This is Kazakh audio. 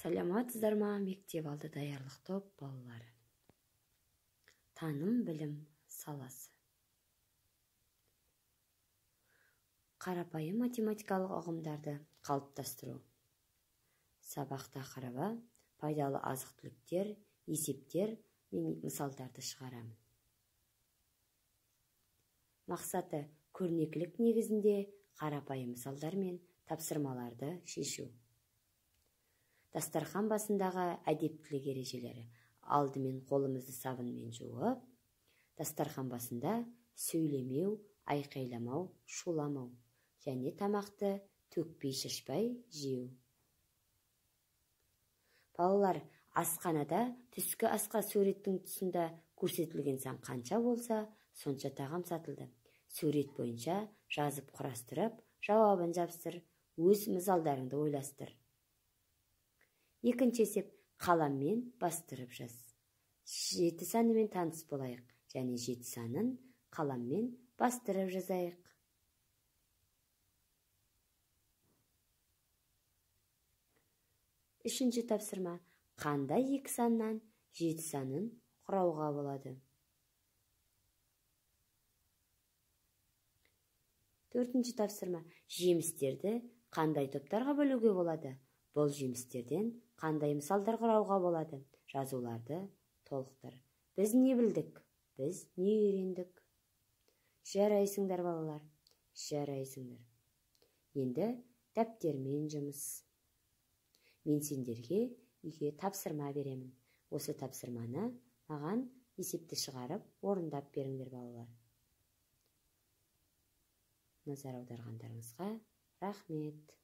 Саламатсыздар ма, мектеп алды даярлық топ балалары. Таным білім саласы. Қарапайым математикалық ұғымдарды қалыптастыру. Сабақ тақырыбы пайдалы азық-түліктер, есептер мен мысалдарды шығарамын. Мақсаты көрнекілік негізінде қарапайым мысалдар мен тапсырмаларды шешу. Дастархан басындағы әдептілік ережелері. Алдымен қолымызды сабынмен жуып, дастархан басында сөйлемеу, айқайламау, шуламау және тамақты төкпей шашпай жеу. Балалар, асханада түскі асқа суреттің тұсында көрсетілген сан қанша болса, сонша тағам сатылды. Сурет бойынша жазып құрастырып, жауабын жапсыр, өз мысалдарыңды ойластыр. Екінші есеп, қаламмен бастырып жаз. 7 санымен таныс болайық, және 7 санын қаламмен бастырып жазайық. Үшінші тапсырма, қандай 2 саннан 7 санын құрауға болады? Төртінші тапсырма, жемістерді қандай топтарға бөлуге болады? Бұл жемістерден қандай мысалдар құрауға болады? Жазуларды толықтыр. Біз не білдік? Біз не үйрендік? Жарайсыңдар балалар, жарайсыңдар. Енді дәптермен жұмыс. Мен сендерге үйге тапсырма беремін. Осы тапсырманы маған есепті шығарып, орындап беріңдер балалар. Назар аударғандарыңызға рахмет.